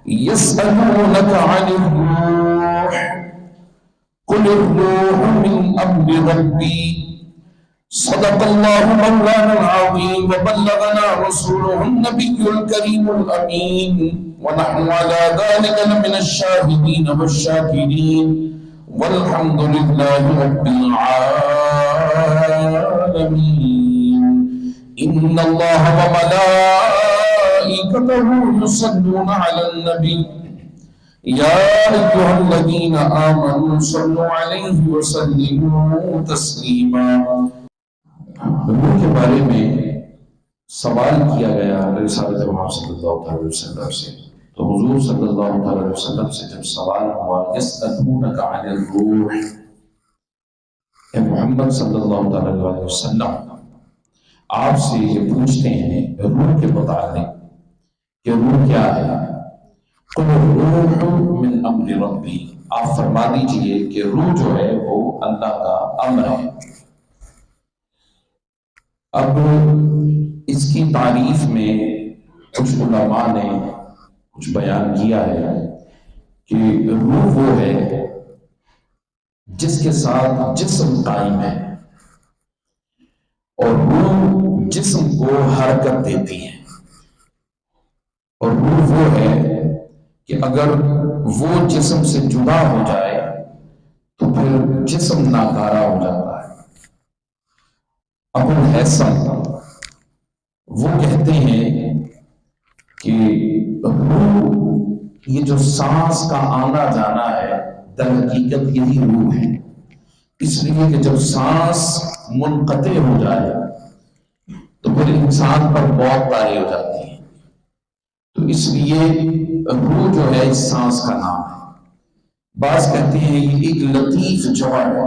يسألونك عن الروح قل الروح من أمر ربي صدق الله مولانا العظيم وبلغنا رسوله النبي الكريم الأمين ونحن على ذلك لمن الشاهدين والشاكرين والحمد لله رب العالمين. إن الله وملائكته يصلون على النبي يا أيها الذين آمنوا صلوا عليه وسلموا تسليما. روح کے بارے میں سوال کیا گیا رسالت محمد صلی اللہ علیہ وسلم سے، تو حضور صلی اللہ علیہ وسلم سے جب سوال ہوا یسألونک عن الروح، اے محمد صلی اللہ علیہ وسلم آپ سے یہ پوچھتے ہیں روح کے متعلق کہ روح کیا ہے؟ قل الروح من امر ربی، آپ فرما دیجئے کہ روح جو ہے وہ اللہ کا امر ہے۔ اب اس کی تعریف میں کچھ علماء نے کچھ بیان کیا ہے کہ روح وہ ہے جس کے ساتھ جسم قائم ہے، اور روح جسم کو حرکت دیتی ہے، اور روح وہ ہے کہ اگر وہ جسم سے جدا ہو جائے تو پھر جسم ناکارہ ہو جاتا ہے۔ ابو الحسن وہ کہتے ہیں کہ روح یہ جو سانس کا آنا جانا ہے در حقیقت یہی روح ہے، اس لیے کہ جب سانس منقطع ہو جائے تو پھر انسان پر موت طاری ہو جاتی ہے، تو اس لیے روح جو ہے اس سانس کا نام ہے۔ بعض کہتے ہیں یہ ایک لطیف جوہر ہے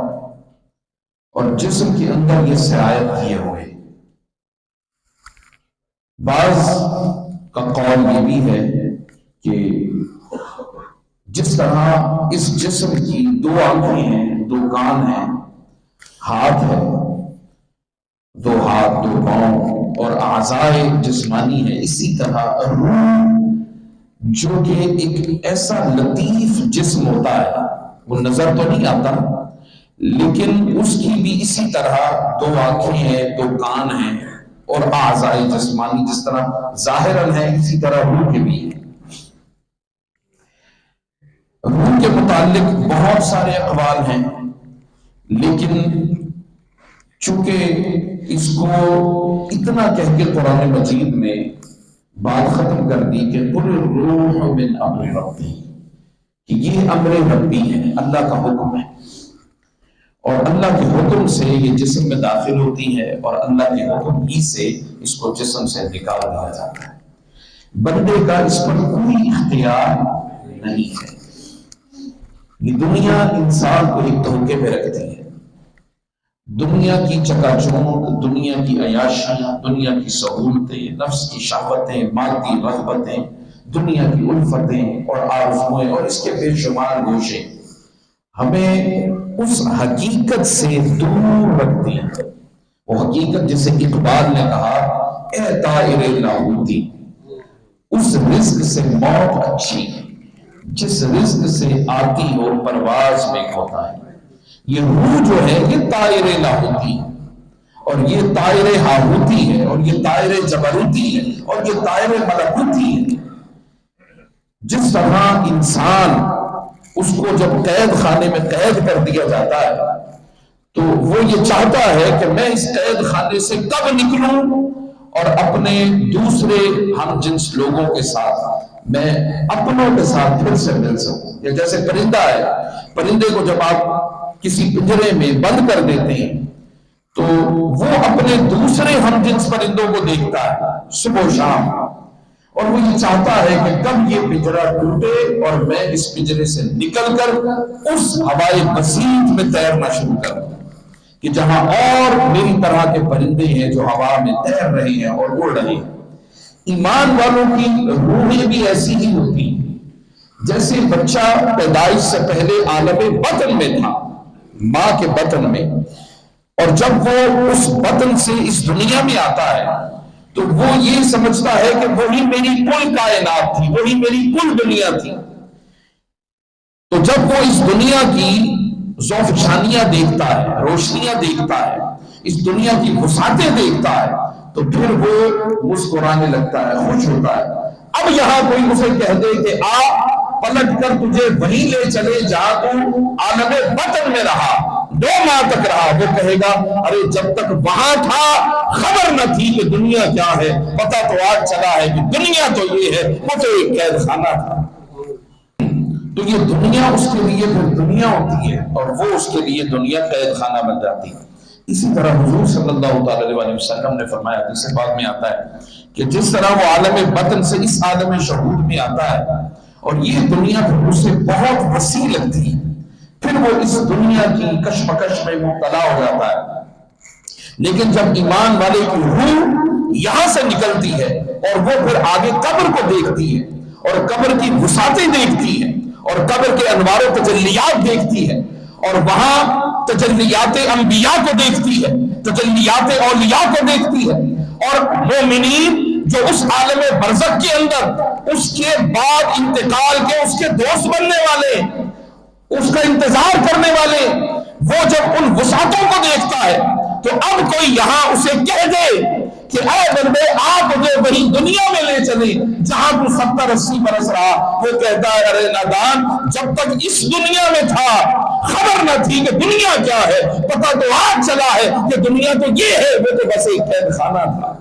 اور جسم کے اندر یہ سرایت کیے ہوئے۔ بعض کا قول یہ بھی ہے کہ جس طرح اس جسم کی دو آنکھیں ہیں، دو کان ہیں، ہاتھ ہے، دو ہاتھ، دو پاؤں اور اعضائے جسمانی ہے، اسی طرح روح جو کہ ایک ایسا لطیف جسم ہوتا ہے، وہ نظر تو نہیں آتا لیکن اس کی بھی اسی طرح دو آنکھیں ہیں، دو کان ہیں اور اعضائے جسمانی جس طرح ظاہراً ہے اسی طرح روح کے بھی ہے۔ روح کے متعلق بہت سارے اقوال ہیں، لیکن چونکہ اس کو اتنا کہہ کے قرآن مجید میں بات ختم کر دی کہ قل الروح من امر ربی، کہ یہ امر ربی ہے، اللہ کا حکم ہے، اور اللہ کے حکم سے یہ جسم میں داخل ہوتی ہے اور اللہ کے حکم ہی سے اس کو جسم سے نکال دیا جاتا ہے۔ بندے کا اس پر کوئی اختیار نہیں ہے۔ یہ دنیا انسان کو ایک دھوکے میں رکھتی ہے، دنیا کی چکا چوند، دنیا کی عیاشیاں، دنیا کی سہولتیں، نفس کی شہوتیں، مادی رغبتیں، دنیا کی الفتیں اور آرزوئیں اور اس کے بے شمار گوشے ہمیں اس حقیقت سے دور رکھتی ہیں۔ وہ حقیقت جسے اقبال نے کہا اے طائر لاہوتی، اس رزق سے موت اچھی جس رزق سے آتی ہو پرواز میں ہوتا ہے۔ یہ روح جو ہے یہ طائر لاہوتی ہے، اور یہ طائر ہاہوتی ہے، اور یہ طائر جبروتی ہے، اور یہ طائر ملکوتی ہے۔ جس طرح انسان اس کو جب قید خانے میں قید کر دیا جاتا ہے تو وہ یہ چاہتا ہے کہ میں اس قید خانے سے کب نکلوں اور اپنے دوسرے ہم جنس لوگوں کے ساتھ میں اپنوں کے ساتھ پھر سے مل سکوں۔ یہ جیسے پرندہ ہے، پرندے کو جب آپ کسی پنجرے میں بند کر دیتے ہیں تو وہ اپنے دوسرے ہم جنس پرندوں کو دیکھتا ہے صبح و شام، اور وہ یہ چاہتا ہے کہ کب یہ پنجرہ ٹوٹے اور میں اس پنجرے سے نکل کر اس ہوائے بسیط میں تیرنا شروع کروں، کہ جہاں اور میری طرح کے پرندے ہیں جو ہوا میں تیر رہے ہیں اور اڑ رہے ہیں۔ ایمان والوں کی روحیں بھی ایسی ہی ہوتی ہیں، جیسے بچہ پیدائش سے پہلے عالم بطن میں تھا، ماں کے بطن میں، اور جب وہ اس بطن سے اس دنیا میں آتا ہے تو وہ یہ سمجھتا ہے کہ وہی میری کل کائنات تھی، وہی میری کل دنیا تھی۔ تو جب وہ اس دنیا کی زوفشانیاں دیکھتا ہے، روشنیاں دیکھتا ہے، اس دنیا کی وسعتیں دیکھتا ہے، تو پھر وہ مسکرانے لگتا ہے، خوش ہوتا ہے۔ اب یہاں کوئی اسے کہہ دے کہ آ پلٹ کر تجھے وہیں لے چلے جہاں تو عالم بطن میں رہا، 2 ماہ تک رہا، وہ کہے گا ارے جب تک وہاں تھا خبر نہ تھی کہ دنیا کیا ہے، پتہ تو آج چلا ہے کہ دنیا تو یہ ہے، وہ تو ایک قید خانہ تھا۔ تو یہ دنیا اس کے لیے پھر دنیا ہوتی ہے اور وہ اس کے لیے دنیا قید خانہ بن جاتی ہے۔ اسی طرح حضور صلی اللہ علیہ وسلم نے فرمایا، جس سے بعد میں آتا ہے کہ جس طرح وہ عالم بطن سے اس عالم شہود میں آتا ہے اور یہ دنیا پھر اسے بہت وسیع لگتی ہے، پھر وہ اس دنیا کی کشمکش میں مبتلا ہو جاتا ہے، لیکن جب ایمان والے کی روح یہاں سے نکلتی ہے اور وہ پھر آگے قبر کو دیکھتی ہے اور قبر کی وسعتیں دیکھتی ہے اور قبر کے انوار و تجلیات دیکھتی ہے اور وہاں تجلیات انبیاء کو دیکھتی ہے، تجلیات اولیاء کو دیکھتی ہے، اور مومنین جو اس عالم برزخ کے اندر اس کے بعد انتقال کے اس کے دوست بننے والے، اس کا انتظار کرنے والے، وہ جب ان وسعتوں کو دیکھتا ہے تو اب کوئی یہاں اسے کہہ دے کہ اے بندے آپ مجھے وہی دنیا میں لے چلے جہاں تو 70-80 برس رہا، وہ کہتا ہے ارے نادان، جب تک اس دنیا میں تھا خبر نہ تھی کہ دنیا کیا ہے، پتہ تو آج چلا ہے کہ دنیا تو یہ ہے، وہ تو بس ایک قید خانہ تھا۔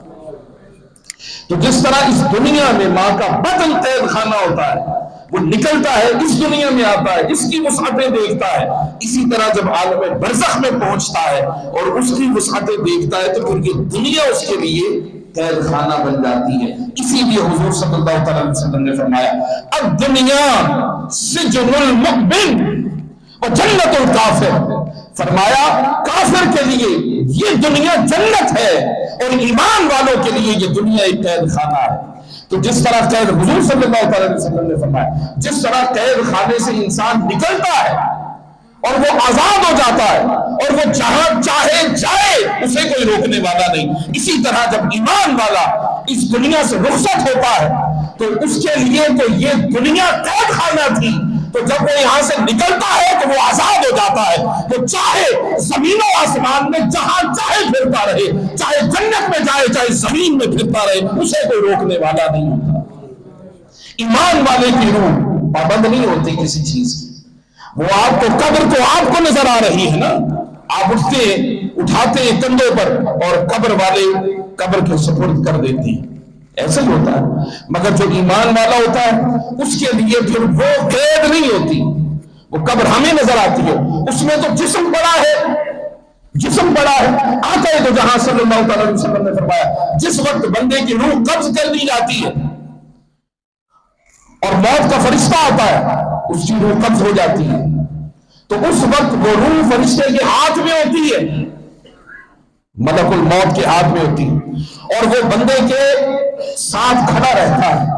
تو جس طرح اس دنیا میں ماں کا بطن قید خانہ ہوتا ہے، وہ نکلتا ہے اس دنیا میں آتا ہے، اس کی وسعتیں دیکھتا ہے، اسی طرح جب عالم برزخ میں پہنچتا ہے اور اس کی وسعتیں دیکھتا ہے تو پھر یہ دنیا اس کے لیے قید خانہ بن جاتی ہے۔ اسی لیے حضور صلی اللہ علیہ وسلم نے فرمایا الدنیا سجن المؤمن و جنت الکافر، فرمایا کافر کے لیے یہ دنیا جنت ہے اور ایمان والوں کے لیے یہ دنیا ایک قید خانہ ہے۔ تو جس طرح قید، حضور صلی اللہ علیہ وسلم نے فرمایا جس طرح قید خانے سے انسان نکلتا ہے اور وہ آزاد ہو جاتا ہے اور وہ جہاں چاہے جائے اسے کوئی روکنے والا نہیں، اسی طرح جب ایمان والا اس دنیا سے رخصت ہوتا ہے تو اس کے لیے تو یہ دنیا قید خانہ تھی، تو جب وہ یہاں سے نکلتا ہے تو وہ آزاد ہو جاتا ہے، وہ چاہے زمین و آسمان میں جہاں چاہے پھرتا رہے، چاہے جنت میں جائے چاہے زمین میں پھرتا رہے، اسے کوئی روکنے والا نہیں ہوتا۔ ایمان والے کی روح پابند نہیں ہوتی کسی چیز کی، وہ آپ کو قبر تو آپ کو نظر آ رہی ہے نا، آپ اٹھاتے ہیں کندھوں پر اور قبر والے قبر کے سپرد کر دیتے ہیں، ایسا ہی ہوتا ہے۔ مگر جو ایمان والا ہوتا ہے اس کے لیے پھر وہ قید نہیں ہوتی، وہ قبر ہمیں نظر آتی ہے، اس میں تو جسم پڑا ہے، جسم پڑا ہے۔ آقا تو جہاں صلی اللہ علیہ وسلم نے فرمایا جس وقت بندے کی روح قبض کر دی جاتی ہے اور موت کا فرشتہ آتا ہے، اس کی روح قبض ہو جاتی ہے، تو اس وقت وہ روح فرشتے کے ہاتھ میں ہوتی ہے، ملک الموت کے ہاتھ میں ہوتی ہے، اور وہ بندے کے ساتھ کھڑا رہتا ہے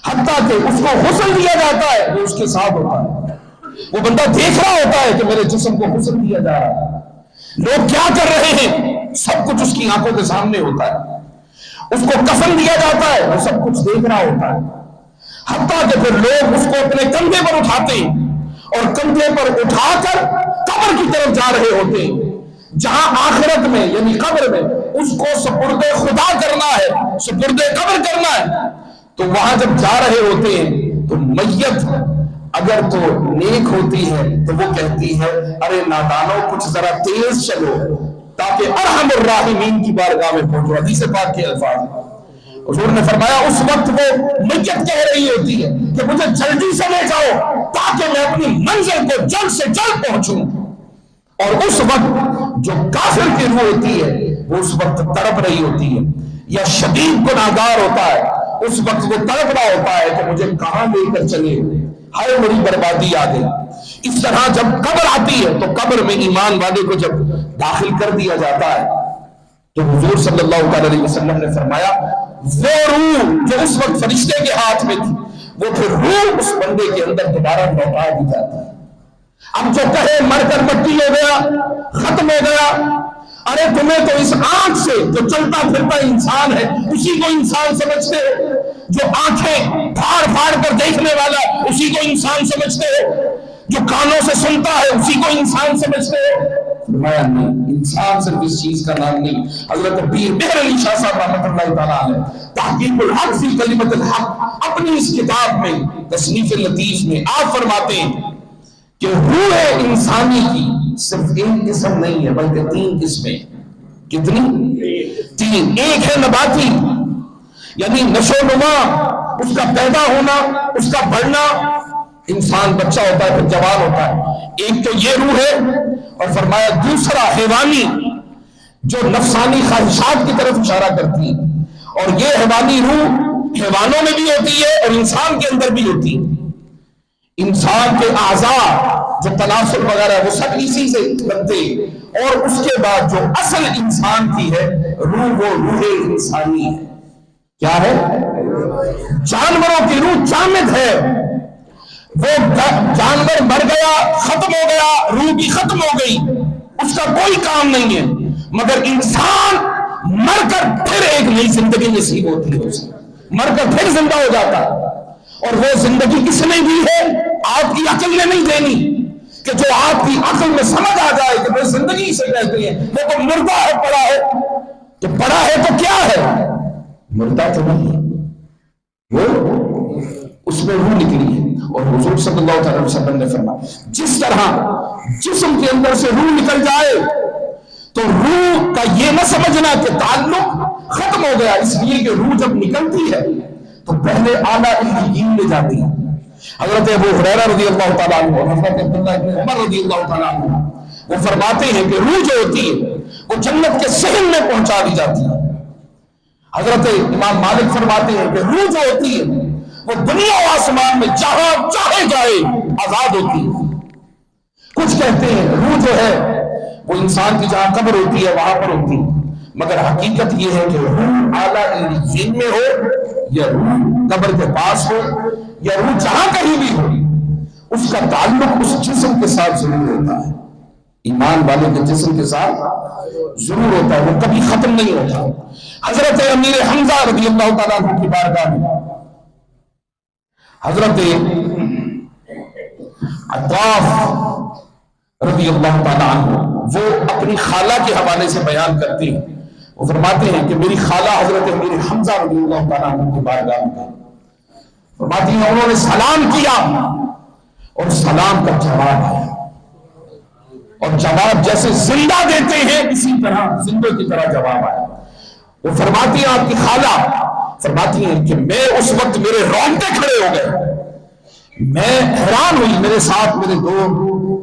حتیٰ کہ اس کو غسل دیا جاتا ہے، وہ اس کے ساتھ ہوتا ہے، وہ بندہ دیکھ رہا ہوتا ہے کہ میرے جسم کو غسل دیا جا رہا ہے، لوگ کیا کر رہے ہیں سب کچھ اس کی آنکھوں کے سامنے ہوتا ہے، اس کو کفن دیا جاتا ہے، وہ سب کچھ دیکھ رہا ہوتا ہے، حتیٰ کہ پھر لوگ اس کو اپنے کندھے پر اٹھاتے ہیں اور کندھے پر اٹھا کر قبر کی طرف جا رہے ہوتے ہیں، جہاں آخرت میں یعنی قبر میں اس کو سپرد خدا کرنا ہے، سپرد قبر کرنا ہے، تو وہاں جب جا رہے ہوتے ہیں تو میت اگر تو نیک ہوتی ہے تو وہ کہتی ہے ارے نادانوں کچھ ذرا تیز چلو تاکہ ارحم الراحمین کی بارگاہ میں پہنچو، حدیث پاک کے الفاظ ہیں۔ حضور نے فرمایا اس وقت وہ میت کہہ رہی ہوتی ہے کہ مجھے جلدی سے لے جاؤ تاکہ میں اپنی منزل کو جلد سے جلد پہنچوں، اور اس وقت جو کافر کی روح ہوتی ہے وہ اس وقت تڑپ رہی ہوتی ہے یا شدید گناہگار ہوتا ہے، اس وقت وہ تڑپ رہا ہوتا ہے کہ مجھے کہاں لے کر چلے، ہائے میری بربادی آ گئی۔ اس طرح جب قبر آتی ہے تو قبر میں ایمان والے کو جب داخل کر دیا جاتا ہے تو حضور صلی اللہ علیہ وسلم نے فرمایا وہ روح جو اس وقت فرشتے کے ہاتھ میں تھی وہ پھر روح اس بندے کے اندر دوبارہ لوٹا دی جاتی ہے۔ اب جو کہے مر کر مٹی ہو گیا، ختم ہو گیا، ارے تمہیں تو اس آنکھ سے جو چلتا پھرتا انسان ہے اسی کو انسان سمجھتے ہو، جو آنکھیں پھاڑ پھاڑ کر دیکھنے والا اسی کو انسان سمجھتے ہو، جو کانوں سے سنتا ہے اسی کو انسان سمجھتے ہو؟ فرمایا نہیں، انسان صرف اس چیز کا نام نہیں۔ حضرت پیر مہر علی شاہ صاحب رحمۃ اللہ تعالیٰ علیہ تحقیق الحق فی کلمۃ الحق اپنی اس کتاب میں تصنیف لطیف میں آپ فرماتے ہیں کہ روح انسانی کی صرف ایک قسم نہیں ہے بلکہ 3 قسمیں۔ کتنی؟ 3۔ ایک ہے نباتی، یعنی نشو و نما، اس کا پیدا ہونا، اس کا بڑھنا، انسان بچہ ہوتا ہے پھر جوان ہوتا ہے، ایک تو یہ روح ہے۔ اور فرمایا دوسرا حیوانی، جو نفسانی خواہشات کی طرف اشارہ کرتی ہے، اور یہ حیوانی روح حیوانوں میں بھی ہوتی ہے اور انسان کے اندر بھی ہوتی ہے۔ انسان کے اعضاء جو تناسل وغیرہ وہ سب اسی سے بنتے، اور اس کے بعد جو اصل انسان کی ہے روح، وہ روح انسانی ہے۔ کیا ہے؟ جانوروں کی روح جامد ہے، وہ جانور مر گیا، ختم ہو گیا، روح بھی ختم ہو گئی، اس کا کوئی کام نہیں ہے، مگر انسان مر کر پھر ایک نئی زندگی نصیب ہوتی ہے، اسے مر کر پھر زندہ ہو جاتا ہے۔ اور وہ زندگی کس نے دی ہے؟ آپ کی عقل نے نہیں دینی کہ جو آپ کی عقل میں سمجھ آ جائے کہ وہ زندگی سے کہتے ہیں وہ تو مردہ ہے، پڑا ہے، تو پڑا ہے تو کیا ہے؟ مردہ تو نہیں، وہ اس میں روح نکلی ہے۔ اور حضور صلی اللہ علیہ وسلم نے فرمایا جس طرح جسم کے اندر سے روح نکل جائے تو روح کا یہ نہ سمجھنا کہ تعلق ختم ہو گیا، اس لیے کہ روح جب نکلتی ہے تو پہلے اعلیٰ علیین میں جاتی ہے۔ حضرت ابو ہریرہ رضی اللہ تعالیٰ عنہ، حضرت عبداللہ بن عمر رضی اللہ تعالیٰ عنہ وہ فرماتے ہیں کہ روح جو ہوتی ہے وہ جنت کے صحن میں پہنچا دی جاتی ہے۔ حضرت امام مالک فرماتے ہیں کہ روح جو ہوتی ہے وہ دنیا و آسمان میں جہاں چاہے جائے آزاد ہوتی ہے۔ کچھ کہتے ہیں روح جو ہے وہ انسان کی جہاں قبر ہوتی ہے وہاں پر ہوتی ہے، مگر حقیقت یہ ہے کہ روح اعلیٰ علیین میں ہو یا روح قبر کے پاس ہو یا روح جہاں کہیں بھی ہو، اس کا تعلق اس جسم کے ساتھ ضرور ہوتا ہے۔ ایمان والے کے جسم کے ساتھ ضرور ہوتا ہے، وہ کبھی ختم نہیں ہوتا۔ حضرت امیر حمزہ رضی اللہ تعالیٰ عنہ کی بارگاہ میں حضرت عطاف رضی اللہ تعالیٰ عنہ وہ اپنی خالہ کے حوالے سے بیان کرتے ہیں، وہ فرماتے ہیں کہ میری خالہ حضرت امیر حمزہ رضی اللہ تعالیٰ عنہ کی بارگاہ میں فرماتی ہیں انہوں نے سلام کیا اور سلام کا جواب آیا، اور جواب جیسے زندہ دیتے ہیں اسی طرح زندوں کی طرح جواب آیا۔ وہ فرماتی ہیں آپ کی خالہ فرماتی ہیں کہ میں اس وقت میرے رونگٹے کھڑے ہو گئے، میں حیران ہوئی، میرے ساتھ میرے 2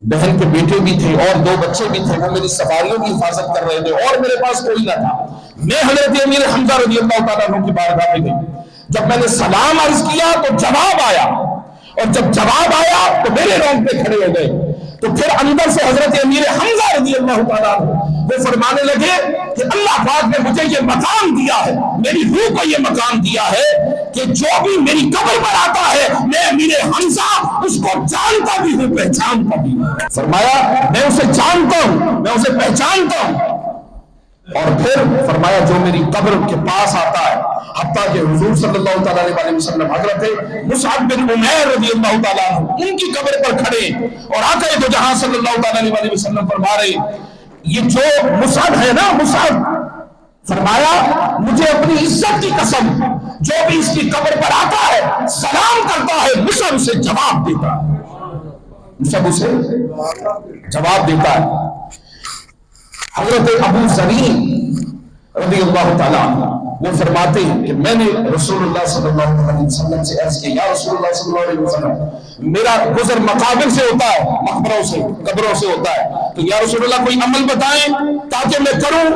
بہن کے بیٹے بھی تھے اور 2 بچے بھی تھے، وہ میری سفاریوں کی حفاظت کر رہے تھے اور میرے پاس کوئی نہ تھا۔ میں حضرت امیر حمزہ رضی اللہ تعالیٰ عنہ کی بارگاہ میں گئی، جب میں نے سلام عرض کیا تو جواب آیا، اور جب جواب آیا تو میرے رونگٹے کھڑے ہو گئے۔ تو پھر اندر سے حضرت امیر حمزہ رضی اللہ تعالیٰ عنہ وہ فرمانے لگے کہ اللہ پاک نے مجھے یہ مقام دیا ہے، میری روح کو یہ مقام دیا ہے کہ جو بھی میری قبر پر آتا ہے میں امیر حمزہ اس کو جانتا بھی ہوں، پہچانتا بھی ہوں۔ فرمایا میں اسے جانتا ہوں، میں اسے پہچانتا ہوں۔ اور پھر فرمایا جو میری قبر کے پاس آتا ہے، حتیٰ کہ حضور صلی اللہ تعالیٰ علیہ وسلم حضرت مصعب بن عمیر رضی اللہ تعالیٰ عنہ ان کی قبر پر کھڑے اور آقا تو جہاں صلی اللہ تعالیٰ علیہ وسلم فرما رہے یہ جو مصعب ہے نا، مصعب فرمایا مجھے اپنی عزت کی قسم جو بھی اس کی قبر پر آتا ہے سلام کرتا ہے، مصعب اسے جواب دیتا ہے، مصعب اسے جواب دیتا ہے۔ حضرت ابو ذرین رضی اللہ تعالیٰ عنہ وہ فرماتے ہیں کہ میں نے رسول اللہ صلی اللہ علیہ وسلم سے عرض کیا یا رسول اللہ صلی اللہ علیہ وسلم میرا گزر مقابر سے ہوتا ہے، مقبروں سے، قبروں سے ہوتا ہے، تو یا رسول اللہ کوئی عمل بتائیں تاکہ میں کروں۔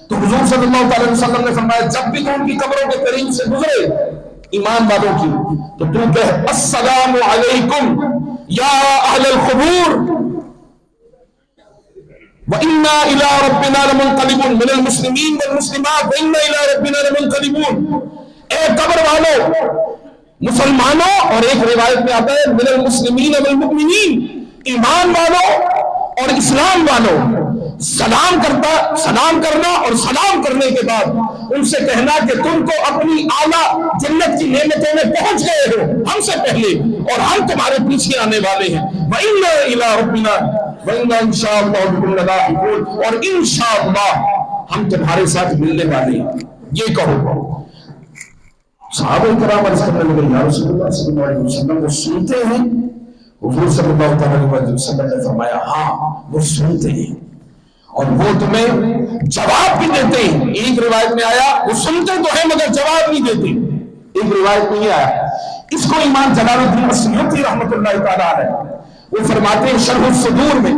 تو حضور صلی اللہ علیہ وسلم نے فرمایا جب بھی تو ان کی قبروں کے قریب سے گزرے ایمان والوں کی تو تو کہہ السلام علیکم یا اہل القبور وَإِنَّا إِلَىٰ رَبِّنَا لَمُنْقَلِبُونَ مِنَ الْمُسْلِمِينَ وَالْمُسْلِمَاتِ وَإِنَّا إِلَىٰ رَبِّنَا لَمُنْقَلِبُونَ۔ اے قبر والوں، مسلمانوں، اور ایک روایت میں آتا ہے مِنَ الْمُسْلِمِينَ وَالْمُؤْمِنِينَ، ایمان والوں اور اسلام والوں، سلام کرنا اور سلام کرنے کے بعد ان سے کہنا کہ تم تو اپنی اعلیٰ جنت کی نعمتوں میں پہنچ گئے ہو ہم سے پہلے، اور ہم تمہارے پیچھے آنے والے ہیں، وَإِنَّا إِلَىٰ رَبِّنَا وَإِنَّا إِنْ شَاءَ اللَّهُ بِكُمْ لَلَاحِقُونَ، اور انشاءاللہ ہم تمہارے ساتھ ملنے والے ہیں، یہ کہو۔ صحابہ کرام عرض کرنے لگے یا رسول اللہ صلی اللہ علیہ وسلم وہ سنتے ہیں؟ حضور صلی اللہ علیہ وسلم نے فرمایا ہاں وہ سنتے ہیں اور وہ تمہیں جواب بھی دیتے ہیں۔ ایک روایت میں آیا وہ سنتے تو ہیں مگر جواب نہیں دیتے، ایک روایت میں یہ آیا۔ اس کو امام جلال الدین السیوطی رحمۃ اللہ تعالیٰ علیہ وہ فرماتے ہیں شرح الصدور میں،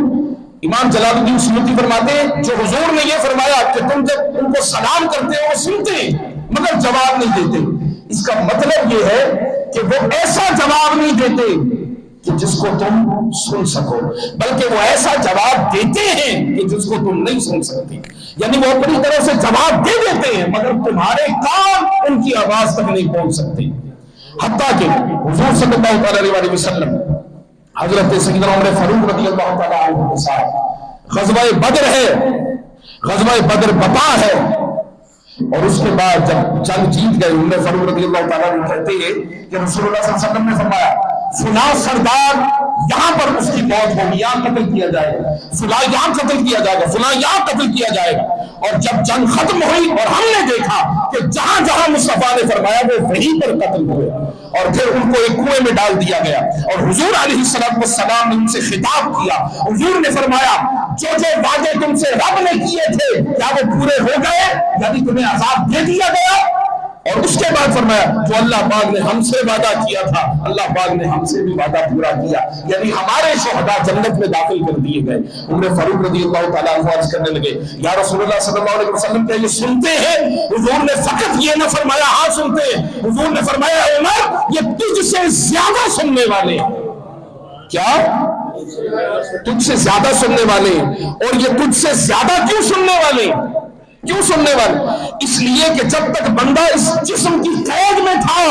امام جلال الدین السیوطی فرماتے ہیں جو حضور نے یہ فرمایا کہ تم جب ان کو سلام کرتے ہو وہ سنتے ہیں مگر جواب نہیں دیتے، اس کا مطلب یہ ہے کہ وہ ایسا جواب نہیں دیتے کہ جس کو تم سن سکو، بلکہ وہ ایسا جواب دیتے ہیں کہ جس کو تم نہیں سن سکتے، یعنی وہ اپنی طرف سے جواب دے دیتے ہیں مگر تمہارے کان ان کی آواز تک نہیں پہنچ سکتے۔ حتیٰ کہ حضور صلی اللہ علیہ وسلم حضرت سیدنا عمر فاروق رضی اللہ تعالیٰ عنہ کے ساتھ غزوہ بدر ہے، غزوہ بدر بپا ہے، اور اس کے بعد جب جنگ جیت گئے عمر فاروق رضی اللہ تعالیٰ عنہ کہتے ہیں کہ رسول اللہ صلی اللہ علیہ وسلم نے فرمایا فلاں سردار یہاں پر اس کی موت ہوگی، یہاں قتل کیا جائے گا، فلاں یہاں قتل کیا جائے گا، فلاں یہاں قتل کیا جائے گا، اور جب جنگ ختم ہوئی اور ہم نے دیکھا کہ جہاں جہاں مصطفیٰ نے فرمایا وہ وہیں پر قتل ہوئے، اور پھر ان کو ایک کنویں میں ڈال دیا گیا، اور حضور علیہ السلام نے ان سے خطاب کیا، حضور نے فرمایا جو جو وعدے تم سے رب نے کیے تھے کیا وہ پورے ہو گئے، یعنی تمہیں عذاب دے دیا گیا؟ اور اس کے بعد فرمایا جو اللہ پاک نے ہم سے وعدہ کیا تھا اللہ پاک نے ہم سے بھی وعدہ پورا کیا، یعنی ہمارے شہداء جنت میں داخل کر دیے گئے۔ عمر فاروق رضی اللہ تعالیٰ عنہ عرض کرنے لگے یا رسول اللہ صلی اللہ علیہ وسلم کیا یہ سنتے ہیں؟ حضور نے فقط یہ نہ فرمایا ہاں سنتے ہیں، حضور نے فرمایا عمر یہ تجھ سے زیادہ سننے والے ہیں۔ کیا؟ تجھ سے زیادہ سننے والے ہیں، اور یہ تجھ سے زیادہ کیوں سننے والے ہیں؟ کیوں سننے والے؟ اس لیے کہ جب تک بندہ اس جسم کی قید میں تھا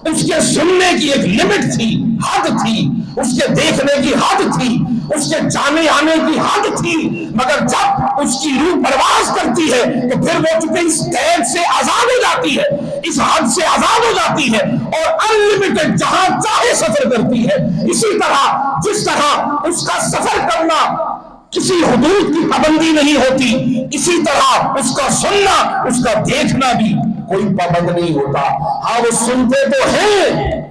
اس کے سننے کی ایک لمٹ تھی، حد تھی، اس کے دیکھنے کی حد تھی، اس کے جانے آنے کی حد تھی، مگر جب اس کی روح پرواز کرتی ہے تو پھر وہ چونکہ اس قید سے آزاد ہو جاتی ہے، اس حد سے آزاد ہو جاتی ہے اور انلمیٹڈ جہاں چاہے سفر کرتی ہے۔ اسی طرح جس طرح اس کا سفر کرنا کسی حدود کی پابندی نہیں ہوتی، اسی طرح اس کا سننا اس کا دیکھنا بھی کوئی پابند نہیں ہوتا۔ ہاں وہ سنتے تو ہیں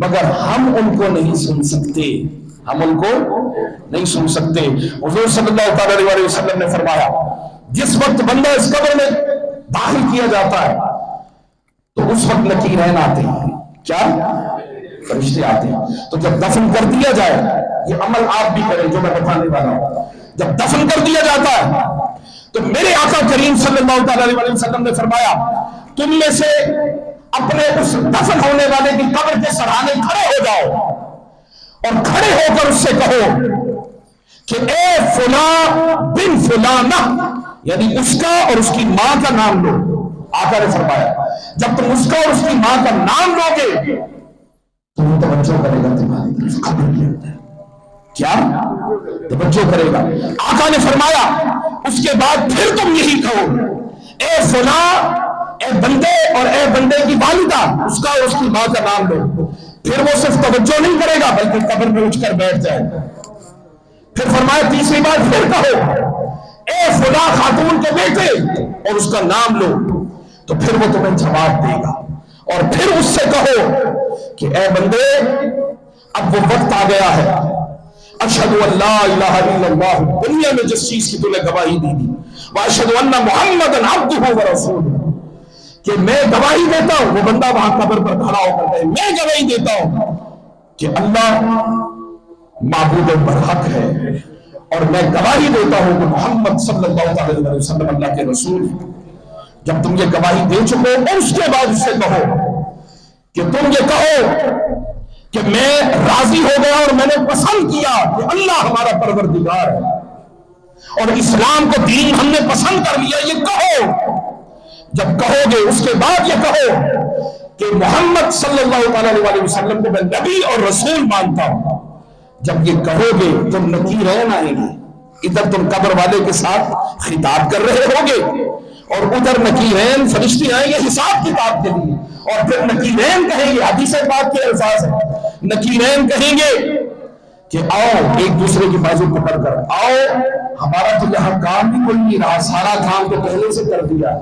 مگر ہم ان کو نہیں سن سکتے، ہم ان کو نہیں سن سکتے۔ حضور صلی اللہ علیہ وسلم نے فرمایا جس وقت بندہ اس قبر میں داخل کیا جاتا ہے تو اس وقت نکیرین آتے ہیں، کیا؟ فرشتے آتے ہیں۔ تو جب دفن کر دیا جائے، یہ عمل آپ بھی کریں جو میں بتانے والا ہوں، جب دفن کر دیا جاتا ہے تو میرے آقا کریم صلی اللہ علیہ وسلم نے فرمایا تم میں سے اپنے اس دفن ہونے والے کی قبر کے سرانے کھڑے ہو جاؤ اور کھڑے ہو کر اس سے کہو کہ اے فلاں بن فلانہ، یعنی اس کا اور اس کی ماں کا نام لو۔ آقا نے فرمایا جب تم اس کا اور اس کی ماں کا نام لو گے تو وہ توجہ کرے گا تمہاری طرف قبر کے اندر، کیا توجہ کرے گا۔ آقا نے فرمایا اس کے بعد پھر تم یہی کہو اے فلاں، اے بندے اور اے بندے کی والدہ، اس کا اور اس کی ماں کا نام لو۔ پھر وہ صرف توجہ نہیں کرے گا بلکہ قبر میں اٹھ کر بیٹھ جائے گا۔ پھر فرمایا تیسری بار پھر کہو اے فلاں خاتون کے بیٹے اور اس کا نام لو، تو پھر وہ تمہیں جواب دے گا۔ اور پھر اس سے کہو کہ اے بندے اب وہ وقت آ گیا ہے، اشہد ان لا الہ الا اللہ، دنیا میں جس چیز کی تو نے گواہی دی تھی، واشہد ان محمدًا عبدہ ورسولہ، کہ میں گواہی دیتا ہوں، وہ بندہ وہاں قبر پر کھڑا ہو کر کہے میں گواہی دیتا ہوں کہ اللہ معبود برحق ہے، اور میں گواہی دیتا ہوں کہ محمد صلی اللہ علیہ وسلم اللہ کے رسول ہیں۔ جب تم یہ گواہی دے چکو اور اس کے بعد اس سے کہو کہ تم یہ کہو کہ میں راضی ہو گیا اور میں نے پسند کیا کہ اللہ ہمارا پروردگار ہے اور اسلام کو دین ہم نے پسند کر لیا، یہ کہو۔ جب کہو گے اس کے بعد یہ کہو کہ محمد صلی اللہ علیہ وسلم کو میں نبی اور رسول مانتا ہوں۔ جب یہ کہو گے تو نکیرین آئیں گے، ادھر تم قبر والے کے ساتھ خطاب کر رہے ہوگے اور ادھر نکیرین فرشتے آئیں گے حساب کتاب کے لیے، اور پھر نکیرین کہیں گے، حدیث پاک کے الفاظ ہیں، نکیرین کہیں گے کہ آؤ ایک دوسرے کی بازو پکڑ کر آؤ، ہمارا تو یہاں کام بھی کوئی نہیں رہا، سارا کام تو پہلے سے کر دیا،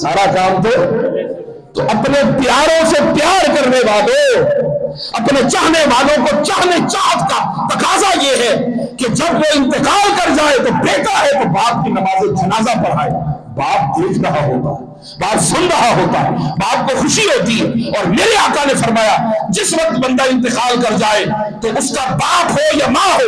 سارا کام تو اپنے پیاروں سے پیار کرنے والوں، اپنے چاہنے والوں کو چاہنے، چاہت کا تقاضا یہ ہے کہ جب وہ انتقال کر جائے تو بیٹا ہے تو باپ کی نماز جنازہ پڑھائے، باپ دیکھ رہا ہوتا ہے، باپ سن رہا ہوتا ہے، باپ کو خوشی ہوتی ہے۔ اور میرے آقا نے فرمایا جس وقت بندہ انتقال کر جائے تو اس کا باپ ہو یا ماں ہو،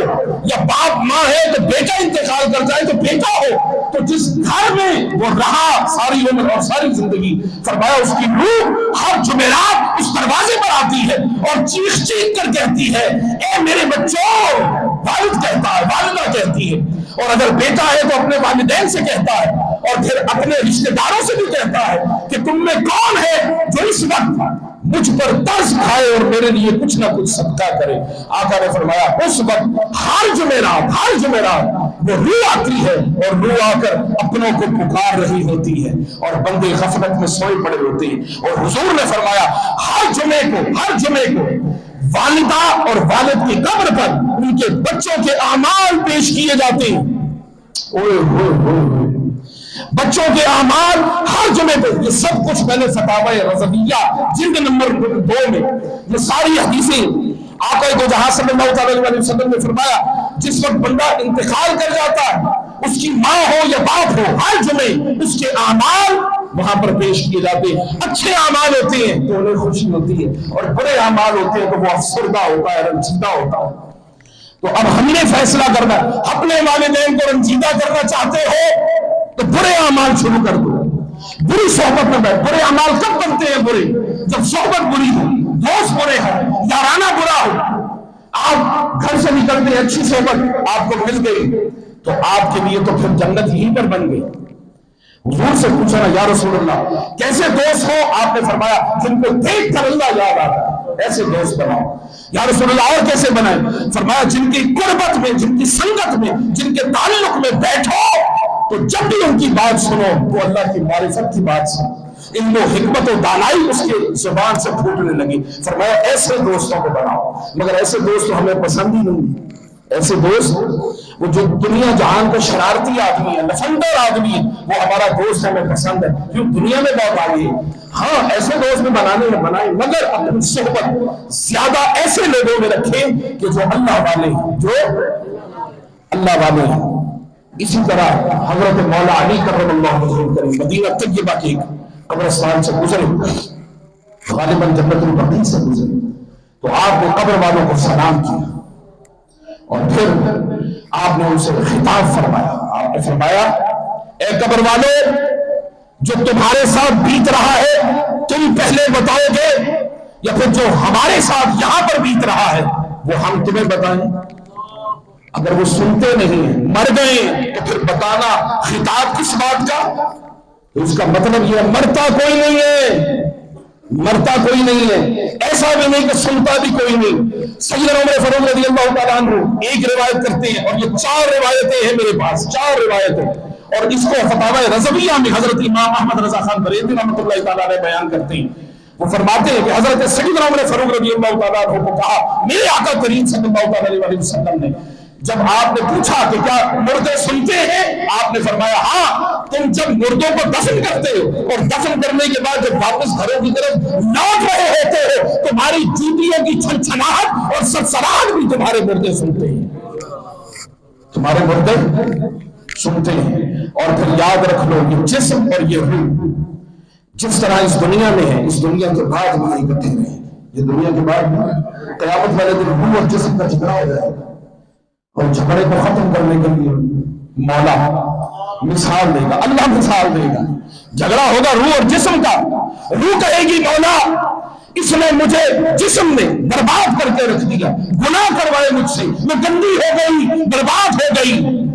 یا باپ ماں ہے تو بیٹا انتقال کر جائے تو بیٹا ہو، تو جس گھر میں وہ رہا ساری عمر اور ساری زندگی، فرمایا اس کی روح ہر جمعرات اس دروازے پر آتی ہے اور چیخ چیخ کر کہتی ہے اے میرے بچوں، والد کہتا ہے، والدہ کہتی ہے، اور اگر بیٹا ہے تو اپنے والدین سے کہتا ہے، اور پھر اپنے رشتہ داروں سے بھی کہتا ہے کہ تم میں کون ہے جو اس وقت مجھ پر ترس کھائے اور میرے لیے کچھ نہ کچھ صدقہ کرے۔ آقا نے فرمایا اس وقت ہر جمعرات وہ روح آتی ہے اور روح آ کر اپنوں کو پکار رہی ہوتی ہے اور بندے غفلت میں سوئے پڑے ہوتے ہیں، اور حضور نے فرمایا ہر جمعے کو والدہ اور والد کی قبر پر ان کے بچوں کے اعمال پیش کیے جاتے ہیں۔ بچوں کے اعمال ہر جمعے پہ، یہ سب کچھ میں نے فتاوی رضویہ جلد نمبر 2 میں یہ ساری حدیثیں آقا دو جہاں صلی اللہ علیہ وسلم نے فرمایا جس وقت بندہ انتقال کر جاتا ہے، اس کی ماں ہو یا باپ ہو، ہر جمعے اس کے اعمال وہاں پر پیش کیے جاتے ہیں۔ اچھے اعمال ہوتے ہیں تو انہیں خوشی ہوتی ہے، اور برے اعمال ہوتے ہیں تو وہ افسردہ ہوتا ہے، رنجیدہ ہوتا ہے۔ تو اب ہم نے فیصلہ کرنا، اپنے والدین کو رنجیدہ کرنا چاہتے ہو تو برے اعمال شروع کر دو، بری صحبت میں بیٹھ۔ برے اعمال کب بنتے ہیں برے؟ جب صحبت بری ہو، دوست برے ہو، یارانہ برا ہو۔ آپ گھر سے نکلتے ہیں، اچھی صحبت آپ کو مل گئی تو آپ کے لیے تو پھر جنت یہیں پر بن گئی۔ حضور سے پوچھا نا یا رسول اللہ کیسے دوست ہو؟ آپ نے فرمایا جن کو دیکھ کر اللہ یاد آتا ہے ایسے دوست بناؤ۔ یا رسول اللہ اور کیسے بنائیں؟ فرمایا جن کی قربت میں، جن کی سنگت میں، جن کے تعلق میں بیٹھو تو جب بھی ان کی بات سنو تو اللہ کی معرفت کی بات سنو، علم و حکمت و دانائی اس کے زبان سے پھوٹنے لگی۔ فرمایا ایسے دوستوں کو بناؤ، مگر ایسے دوست ہمیں پسند ہی نہیں۔ ایسے دوست وہ جو دنیا جہان کا شرارتی آدمی ہے، لفندر آدمی ہے، وہ ہمارا دوست ہمیں پسند ہے، کیوں دنیا میں بہت آگے ہے۔ ہاں ایسے دوست میں بنانے ہیں بنائیں، مگر اپنی صحبت زیادہ ایسے لوگوں میں رکھیں کہ جو اللہ والے ہیں، جو اللہ والے ہیں۔ اسی طرح حضرت مولا علی کرم اللہ وجہہ کریم مدینہ طیبہ کے قبرستان سے گزرے، غالباً جنت البقیع سے گزرے، تو آپ نے قبر والوں کو سلام کیا اور پھر آپ نے ان سے خطاب فرمایا۔ آپ نے فرمایا اے قبر والے، جو تمہارے ساتھ بیت رہا ہے تم پہلے بتاؤ گے یا پھر جو ہمارے ساتھ یہاں پر بیت رہا ہے وہ ہم تمہیں بتائیں؟ اگر وہ سنتے نہیں، مر گئے تو پھر بتانا خطاب کس بات کا؟ تو اس کا مطلب یہ مرتا کوئی نہیں ہے، مرتا کوئی نہیں ہے، ایسا بھی نہیں کہ سنتا بھی کوئی نہیں۔ سیدنا عمر فاروق رضی اللہ تعالیٰ عنہ ایک روایت کرتے ہیں، اور یہ 4 روایتیں ہیں میرے پاس، 4 روایتیں، اور اس کو فتاوی رضویہ میں حضرت امام احمد رضا خان بریلوی رحمۃ اللہ تعالیٰ علیہ بیان کرتے ہیں۔ وہ فرماتے ہیں کہ حضرت سیدنا عمر فاروق رضی اللہ تعالیٰ عنہ کو کہا، میرے آقا کریم صلی اللہ علیہ وسلم نے جب آپ نے پوچھا کہ کیا مردے سنتے ہیں، آپ نے فرمایا ہاں، تم جب مردوں کو دفن کرتے ہو اور دفن کرنے کے بعد جب واپس گھروں کی طرف لوٹ رہے ہوتے ہو تمہاری جوتیوں کی چھنچھناہٹ اور سرسراہٹ بھی تمہارے مردے سنتے ہیں، تمہارے مردے سنتے ہیں۔ اور پھر یاد رکھ لو یہ جسم اور یہ روح جس طرح اس دنیا میں ہے، اس دنیا کے بعد بھی اکٹھے رہیں۔ یہ دنیا کے بعد قیامت والے دن روح اور جسم کا جھگڑا ہو جائے گا، اور جھگڑے کو ختم کرنے کے لیے مولا مثال دے گا، اللہ مثال دے گا۔ جھگڑا ہوگا روح اور جسم کا، روح کہے گی مولا اس نے مجھے جسم نے برباد کر کے رکھ دیا، گناہ کروائے مجھ سے، میں گندی ہو گئی، برباد ہو گئی۔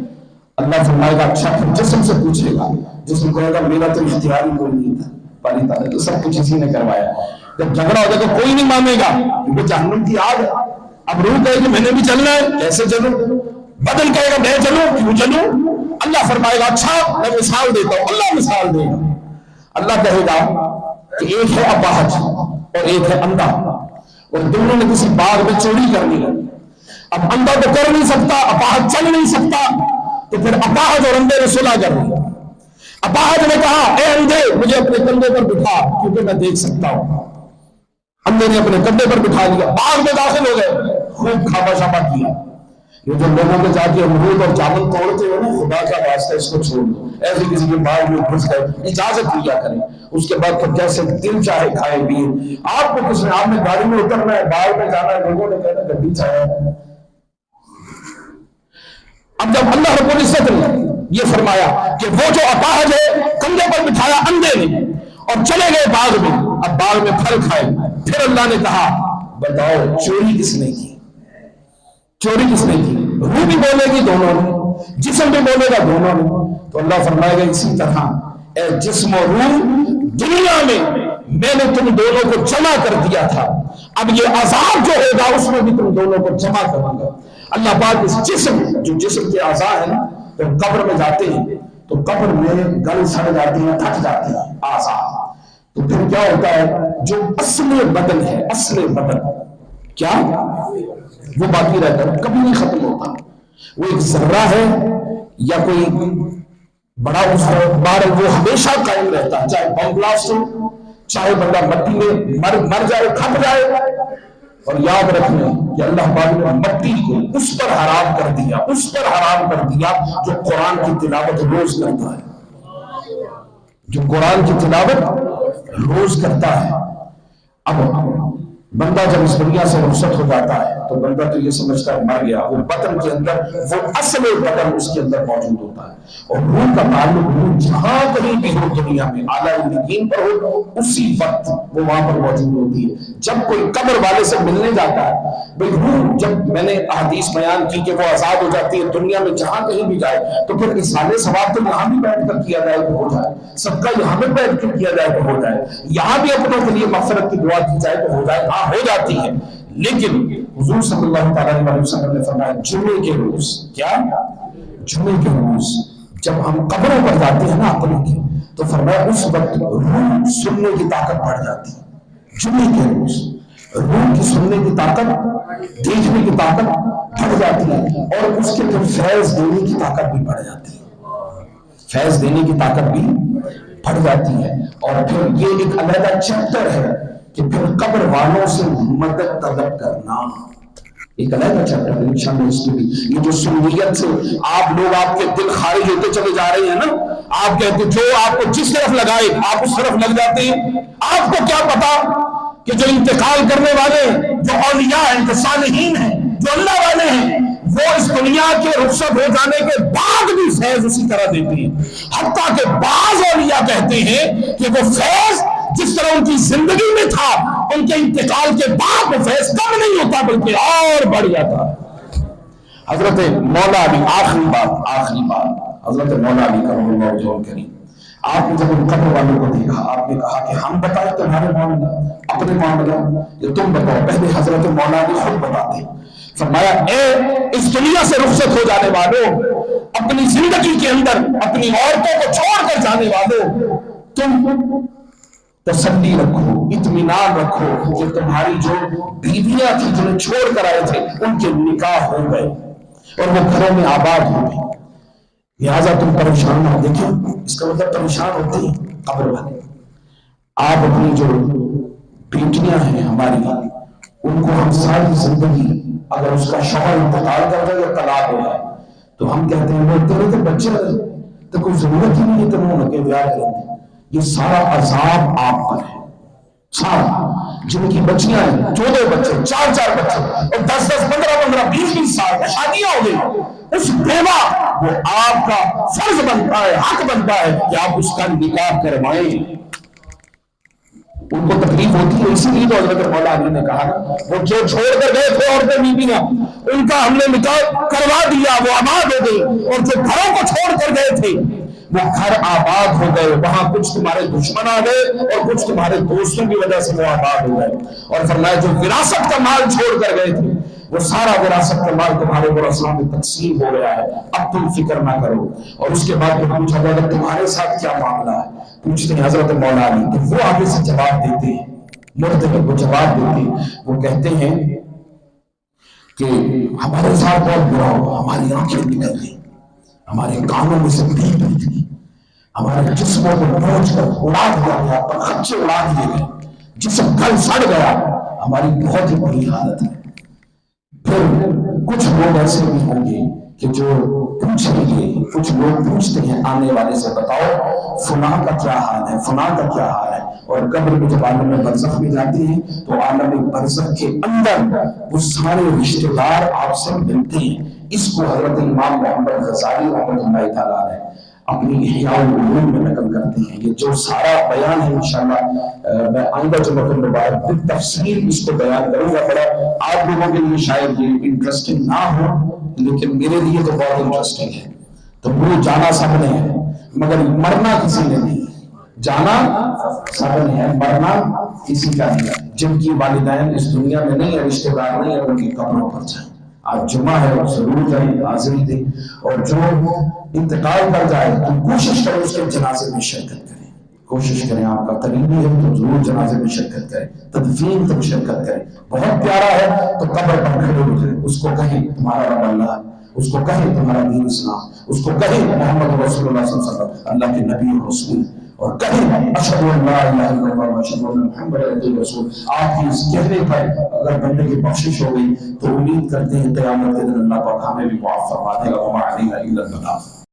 اللہ فرمائے گا اچھا، پھر جسم سے پوچھے گا، جسم کہے گا میرا تو اختیار ہی کوئی نہیں تھا، پاری تعالیٰ تو سب کچھ اسی نے کروایا۔ جب جھگڑا ہو جائے گا کوئی نہیں مانے گا، کیونکہ جہنم کی آگ ہے۔ اب روح کہے کہ میں نے بھی چلنا ہے، کیسے چلوں؟ بدن کہے گا میں چلوں، کیوں چلوں؟ اللہ فرمائے گا اچھا میں مثال دیتا ہوں، اللہ مثال دے گا۔ اللہ کہے گا کہ ایک ہے اپاہج اور ایک ہے اندھا، اور دونوں نے کسی باغ میں چوری کر لی۔ اب اندھا تو کر نہیں سکتا، اپاہج چل نہیں سکتا، تو پھر اپاہج اور اندھے نے صلح کر لی۔ اپاہج نے کہا اے اندھے مجھے اپنے کندھے پر بٹھا کیونکہ میں دیکھ سکتا ہوں۔ اندھے نے اپنے کندھے پر بٹھا لیا، باغ میں داخل ہو گئے، خوب کھاپا چھاپا کیا۔ یہ جو لوگوں کے جا کے امرود اور جامن توڑتے ہو نا، خدا کا واسطہ اس کو چھوڑ دو، ایسے کسی کے باغ میں گھس گئے اجازت لیا کریں، اس کے بعد تو جیسے دل چاہے کھائے پیے۔ آپ کو کس نے، آپ نے گاڑی میں اترنا ہے، باغ میں جانا ہے، لوگوں نے کہنا گڈی چاہے۔ اب جب اللہ رب العزت نے یہ فرمایا کہ وہ جو اپاہج ہے کندھے پر بٹھایا اندھے نے اور چلے گئے باغ میں، اب باغ میں پھل کھائے، پھر اللہ نے کہا بتاؤ چوری کس نے کی؟ چوری کس نے کی؟ روح بھی بولے گی دونوں نے، جسم بھی بولے گا دونوں نے۔ تو اللہ فرمائے گا اسی طرح اے جسم اور روح، دنیا میں نے تم دونوں کو جمع کر دیا تھا، اب یہ عذاب جو ہوگا اس میں بھی تم دونوں کو جمع کروں گا۔ اللہ پاک اس جسم، جو جسم کے اعضاء ہیں تو قبر میں جاتے ہیں تو قبر میں گل سڑ جاتی ہیں، تھک جاتے ہیں اعضاء، تو پھر کیا ہوتا ہے جو اصل بدن ہے، اصل بدن کیا وہ باقی رہتا ہے، کبھی نہیں ختم ہوتا۔ وہ ایک ذرہ ہے یا کوئی بڑا بار، وہ ہمیشہ قائم رہتا ہے، چاہے بم بلاسٹ ہو، چاہے بندہ مٹی میں مر جائے، کھپ جائے۔ اور یاد رکھنا کہ اللہ پاک نے مٹی کو اس پر حرام کر دیا، اس پر حرام کر دیا جو قرآن کی تلاوت روز کرتا ہے، جو قرآن کی تلاوت روز کرتا ہے۔ اب بندہ جب اس دنیا سے رخصت ہو جاتا ہے تو بندہ تو یہ سمجھتا ہے مر گیا، وہ بطن کے اندر وہ اصل بطن اس کے اندر موجود ہوتا ہے، اور روح کا تعلق روح جہاں کہیں بھی ہو دنیا میں، اعلیٰ الدین پر ہو، اسی وقت وہ وہاں پر موجود ہوتی ہے۔ جب کوئی قبر والے سے ملنے جاتا ہے، بھئی روح، جب میں نے احادیث بیان کی کہ وہ آزاد ہو جاتی ہے دنیا میں جہاں کہیں بھی جائے، تو پھر اصحاب ثواب تو یہاں بھی بیٹھ کر کیا جائے تو ہو جائے، صدقہ یہاں بھی بیٹھ کر کیا جائے تو ہو جائے، یہاں بھی اپنوں کے لیے مغفرت کی دعا کی جائے تو ہو جائے، ہاں ہو جاتی ہے۔ لیکن حضور صلی اللہ تعالیٰ علیہ وسلم نے فرمایا جمعے کے روز، کیا جمعے کے روز جب ہم قبروں پر جاتے ہیں نا اپنے کی، تو فرمایا اس وقت روح سننے کی طاقت بڑھ جاتی ہے۔ جمعے کے روز روح کی سننے کی طاقت، دیکھنے کی طاقت بڑھ جاتی ہے، اور اس کے پھر فیض دینے کی طاقت بھی بڑھ جاتی ہے، فیض دینے کی طاقت بھی بڑھ جاتی ہے۔ اور پھر یہ ایک علیحدہ چیپٹر ہے کہ پھر قبر والوں سے مدد طلب کرنا، ایک علیحدہ چیپٹر ہے انشاءاللہ اس میں بھی۔ یہ جو سنیت سے آپ لوگ، آپ کے دل خارج ہوتے چلے جا رہے ہیں نا، آپ کہتے جو آپ کو جس طرف لگائے آپ اس طرف لگ جاتے ہیں۔ آپ کو کیا پتا کہ جو انتقال کرنے والے، جو اولیاء ہیں، جو صالحین ہیں، جو اللہ والے ہیں، وہ اس دنیا کے رخصت ہو جانے کے بعد بھی فیض اسی طرح دیتے ہیں۔ حتیٰ کہ بعض اولیاء کہتے ہیں کہ وہ فیض جس طرح ان کی زندگی میں تھا، ان کے انتقال کے بعد وہ فیض کم نہیں ہوتا بلکہ اور بڑھ جاتا ہے۔ حضرت مولا علی، آخری بات حضرت مولا علی کرم اللہ وجہہ کریم، آپ نے جب ان قبر والوں کو دیکھا، آپ نے کہا کہ ہم بتائیں تمہارے معاملہ، اپنے معاملہ یہ تم بتاؤ۔ پہلے حضرت مولا علی خود بتاتے، فرمایا اے اس دنیا سے رخصت ہو جانے والوں، اپنی زندگی کے اندر اپنی عورتوں کو چھوڑ کر جانے والوں، تم تسلی رکھو، اطمینان رکھو کہ تمہاری جو بیویاں تھیں جنہیں چھوڑ کر آئے تھے ان کے نکاح ہو گئے اور وہ گھروں میں آباد ہو گئی، لہٰذا تم پریشان نہ۔ دیکھیں اس کا مطلب پریشان ہوتے ہیں قبر والے۔ آپ اپنی جو بیٹیاں ہیں ہماری، ان کو ہم ساری زندگی اگر اس کا شوہر انتقال کر جائے یا طلاق ہو جائے تو ہم کہتے ہیں وہ تیرے تو بچے رہے تو کوئی ضرورت ہی نہیں ہے تم ان کے بیاہ کریں گے۔ یہ سارا عذاب آپ پر ہے، سارا۔ جن کی بچیاں ہیں 14 بچے، 4 بچے اور 10 15 20 سال میں شادیاں ہو گئی، اس بیوہ وہ آپ کا فرض بنتا ہے، حق بنتا ہے کہ آپ اس کا نکاح کروائیں۔ ان کو تکلیف ہوتی ہے، اسی لیے تو حضرت مولا علی نے کہا وہ جو چھوڑ کر گئے تھے عورتیں بیویاں، ان کا ہم نے نکاح کروا دیا، وہ آباد ہو گئے، اور جو گھروں کو چھوڑ کر گئے تھے وہ گھر آباد ہو گئے، وہاں کچھ تمہارے دشمن آ گئے اور کچھ تمہارے دوستوں کی وجہ سے وہ آباد ہو گئے۔ اور فرمایا جو وراثت کا مال چھوڑ کر گئے تھے وہ سارا وراثت کا مال تمہارے ورثاء میں تقسیم ہو گیا ہے، اب تم فکر نہ کرو۔ اور اس کے بعد پھر پوچھا گیا تمہارے ساتھ کیا معاملہ ہے؟ پوچھتے ہیں حضرت مولا علی، تو وہ آگے سے جواب دیتے ہیں، مڑتے ہیں وہ جواب دیتے ہیں، وہ کہتے ہیں کہ ہمارے ساتھ بہت برا ہوا، ہماری آنکھیں نکل گئی، ہمارے کانوں میں سے پیپ نکلی، ہمارے جسموں کو نوچ کر اڑا دیا گیا، خدشے اڑا دیے گئے، جسم گل سڑ گیا، ہماری بہت ہی بری حالت ہے۔ پھر کچھ لوگ ایسے بھی ہوں گے کہ جو پوچھیں گے، کچھ لوگ پوچھتے ہیں آنے والے سے، بتاؤ فلاں کا کیا حال ہے، فلاں کا کیا حال ہے؟ اور قبر میں جب عالم برزخ میں جاتے ہیں تو عالم برزخ کے اندر وہ سارے رشتہ دار آپ سے ملتے ہیں۔ اس کو حضرت امام محمد غزالی رحمۃ اللہ تعالیٰ نے اپنی احیاء العلوم میں نقل کرتے ہیں۔ یہ جو سارا بیان ہے انشاءاللہ میں آئندہ جمعہ مبارک بالتفصیل اس کو بیان کروں گا۔ بڑا آپ لوگوں کے لیے شاید یہ انٹرسٹنگ نہ ہو، لیکن میرے لیے تو بہت انٹرسٹنگ ہے۔ تو وہ جانا سب نے ہے مگر مرنا کسی نے نہیں، جانا سب نے ہے، مرنا کسی کا نہیں ہے۔ جن کی والدین اس دنیا میں نہیں ہے، رشتہ دار نہیں ہے، ان کی قبروں پر جائیں۔ آج جمعہ ہے، ضرور جائیں، حاضری دیں، اور جو انتقال کر جائے تو کوشش کریں اس کے جنازے میں شرکت کریں، کوشش کریں، آپ کا قریبی ہے تو ضرور جنازے میں شرکت کریں، تدفین تک شرکت کریں۔ بہت پیارا ہے تو قبر پر کھڑے ہو جائیں، اس کو کہیں تمہارا رب اللہ، اس کو کہیں تمہارا دین اسلام، اس کو کہیں محمد رسول اللہ صلی اللہ علیہ وسلم اللہ کے نبی اور رسول، اور کہیں اشہد ان لا الہ الا اللہ واشہد ان محمد رسول۔ آپ کی اس کہنے پر اگر بندے کی بخشش ہو گئی تو امید کرتے ہیں قیامت کے دن اللہ پاک ہمیں بھی معاف فرما دے گا۔ وما علینا الا البلاغ۔